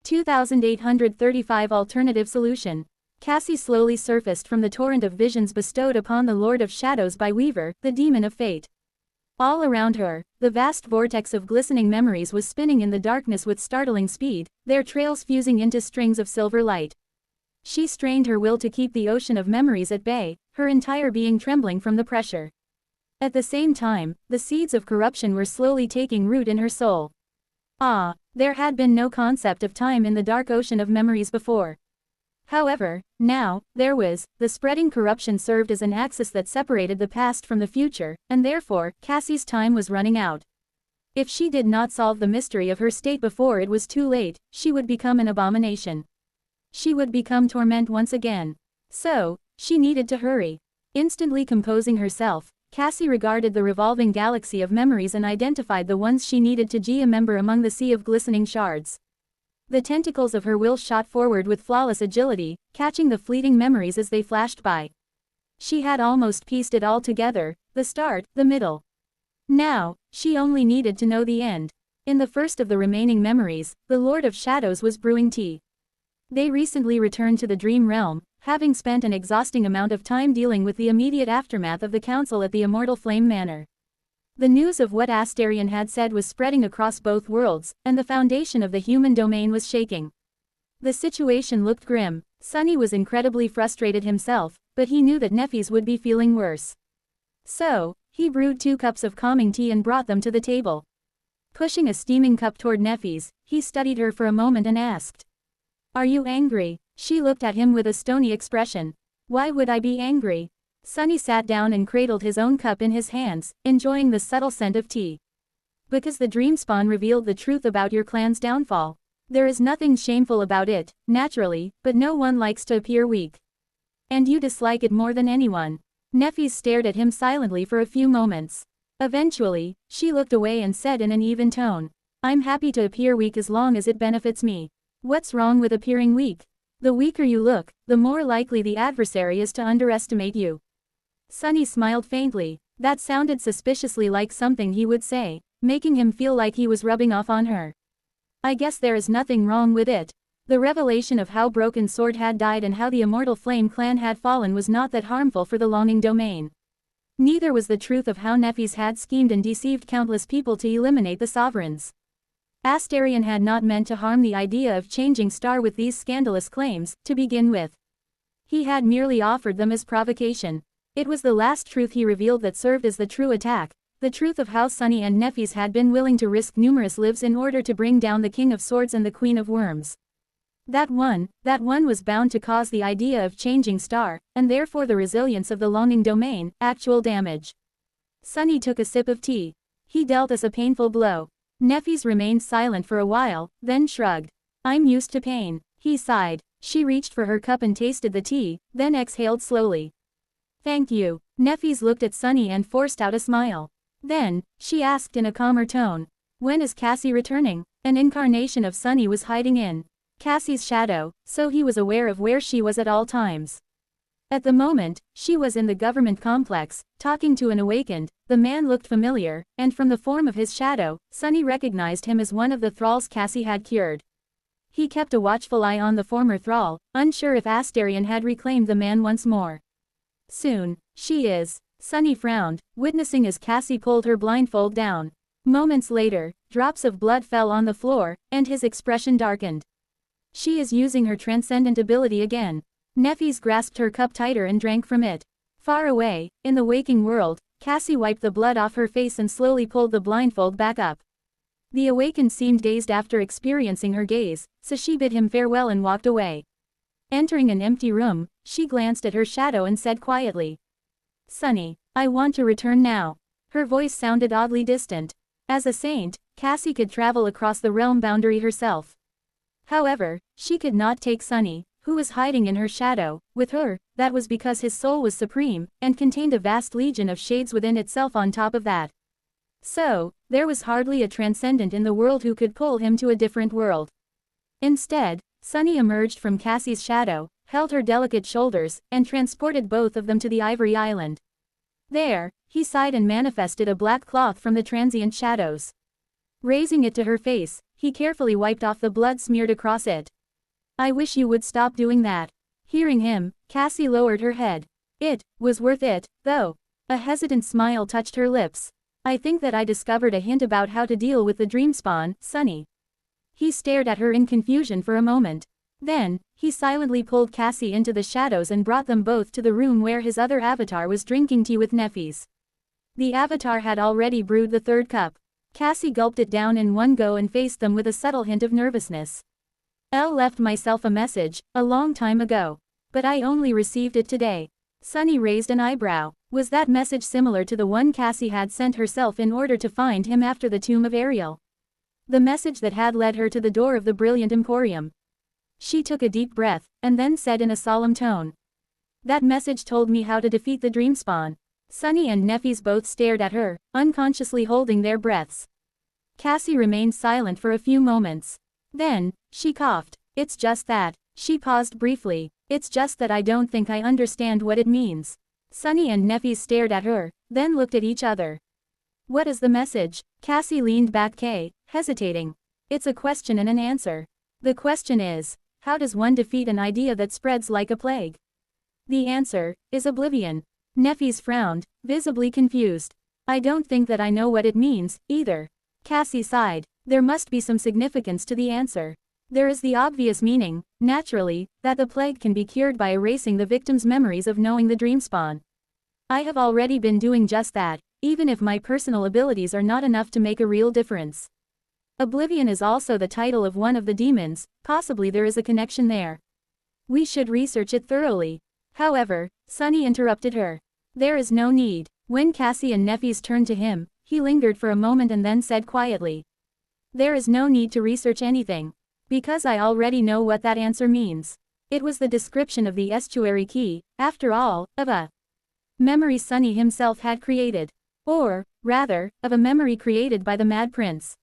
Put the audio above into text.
2835 Alternative solution. Cassie slowly surfaced from the torrent of visions bestowed upon the Lord of Shadows by Weaver, the demon of fate. All around her, the vast vortex of glistening memories was spinning in the darkness with startling speed, their trails fusing into strings of silver light. She strained her will to keep the ocean of memories at bay, her entire being trembling from the pressure. At the same time, the seeds of corruption were slowly taking root in her soul. There had been no concept of time in the dark ocean of memories before. However, now, there was. The spreading corruption served as an axis that separated the past from the future, and therefore, Cassie's time was running out. If she did not solve the mystery of her state before it was too late, she would become an abomination. She would become torment once again. So, she needed to hurry. Instantly composing herself, Cassie regarded the revolving galaxy of memories and identified the ones she needed to member among the sea of glistening shards. The tentacles of her will shot forward with flawless agility, catching the fleeting memories as they flashed by. She had almost pieced it all together, the start, the middle. Now, she only needed to know the end. In the first of the remaining memories, the Lord of Shadows was brewing tea. They recently returned to the Dream Realm, having spent an exhausting amount of time dealing with the immediate aftermath of the Council at the Immortal Flame Manor. The news of what Astarion had said was spreading across both worlds, and the foundation of the human domain was shaking. The situation looked grim. Sunny was incredibly frustrated himself, but he knew that Nephis would be feeling worse. So, he brewed 2 cups of calming tea and brought them to the table. Pushing a steaming cup toward Nephis, he studied her for a moment and asked, "Are you angry?" She looked at him with a stony expression. "Why would I be angry?" Sunny sat down and cradled his own cup in his hands, enjoying the subtle scent of tea. "Because the Dreamspawn revealed the truth about your clan's downfall. There is nothing shameful about it, naturally, but no one likes to appear weak. And you dislike it more than anyone." Nephis stared at him silently for a few moments. Eventually, she looked away and said in an even tone, "I'm happy to appear weak as long as it benefits me. What's wrong with appearing weak? The weaker you look, the more likely the adversary is to underestimate you." Sunny smiled faintly. That sounded suspiciously like something he would say, making him feel like he was rubbing off on her. "I guess there is nothing wrong with it." The revelation of how Broken Sword had died and how the Immortal Flame clan had fallen was not that harmful for the Longing Domain. Neither was the truth of how Nephis had schemed and deceived countless people to eliminate the sovereigns. Astarion had not meant to harm the idea of changing Star with these scandalous claims, to begin with. He had merely offered them as provocation. It was the last truth he revealed that served as the true attack, the truth of how Sunny and Nephis had been willing to risk numerous lives in order to bring down the King of Swords and the Queen of Worms. That one was bound to cause the idea of changing Star, and therefore the resilience of the Longing Domain, actual damage. Sunny took a sip of tea. He dealt us a painful blow. Nephis remained silent for a while, then shrugged. "I'm used to pain," he sighed. She reached for her cup and tasted the tea, then exhaled slowly. "Thank you." Nephis looked at Sunny and forced out a smile. Then, she asked in a calmer tone, "When is Cassie returning?" An incarnation of Sunny was hiding in Cassie's shadow, so he was aware of where she was at all times. At the moment, she was in the government complex, talking to an awakened. The man looked familiar, and from the form of his shadow, Sunny recognized him as one of the thralls Cassie had cured. He kept a watchful eye on the former thrall, unsure if Astarion had reclaimed the man once more. "Soon, she is." Sunny frowned, witnessing as Cassie pulled her blindfold down. Moments later, drops of blood fell on the floor, and his expression darkened. "She is using her transcendent ability again." Nephis grasped her cup tighter and drank from it. Far away, in the waking world, Cassie wiped the blood off her face and slowly pulled the blindfold back up. The awakened seemed dazed after experiencing her gaze, so she bid him farewell and walked away. Entering an empty room, she glanced at her shadow and said quietly, "Sunny, I want to return now." Her voice sounded oddly distant. As a saint, Cassie could travel across the realm boundary herself. However, she could not take Sunny, who was hiding in her shadow, with her. That was because his soul was supreme, and contained a vast legion of shades within itself on top of that. So, there was hardly a transcendent in the world who could pull him to a different world. Instead, Sunny emerged from Cassie's shadow, held her delicate shoulders, and transported both of them to the Ivory Island. There, he sighed and manifested a black cloth from the transient shadows. Raising it to her face, He carefully wiped off the blood smeared across it. I wish you would stop doing that. Hearing him, Cassie lowered her head. It was worth it, though. A hesitant smile touched her lips. I think that I discovered a hint about how to deal with the Dreamspawn, Sunny. He stared at her in confusion for a moment. Then, he silently pulled Cassie into the shadows and brought them both to the room where his other avatar was drinking tea with Neffys. The avatar had already brewed the third cup. Cassie gulped it down in one go and faced them with a subtle hint of nervousness. Elle left myself a message, a long time ago. But I only received it today. Sunny raised an eyebrow. Was that message similar to the one Cassie had sent herself in order to find him after the tomb of Ariel? The message that had led her to the door of the brilliant Emporium. She took a deep breath, and then said in a solemn tone. That message told me how to defeat the Dreamspawn. Sunny and Neffys both stared at her, unconsciously holding their breaths. Cassie remained silent for a few moments. Then, she coughed. It's just that. She paused briefly. It's just that I don't think I understand what it means. Sunny and Neffys stared at her, then looked at each other. What is the message? Cassie leaned back, hesitating. It's a question and an answer. The question is, how does one defeat an idea that spreads like a plague? The answer is oblivion. Neffys frowned, visibly confused. I don't think that I know what it means, either. Cassie sighed. There must be some significance to the answer. There is the obvious meaning, naturally, that the plague can be cured by erasing the victim's memories of knowing the Dreamspawn. I have already been doing just that, even if my personal abilities are not enough to make a real difference. Oblivion is also the title of one of the demons, possibly there is a connection there. We should research it thoroughly. However, Sunny interrupted her. There is no need. When Cassie and Neffys turned to him, he lingered for a moment and then said quietly. There is no need to research anything. Because I already know what that answer means. It was the description of the estuary key, after all, of a memory Sunny himself had created. Or, rather, of a memory created by the Mad Prince.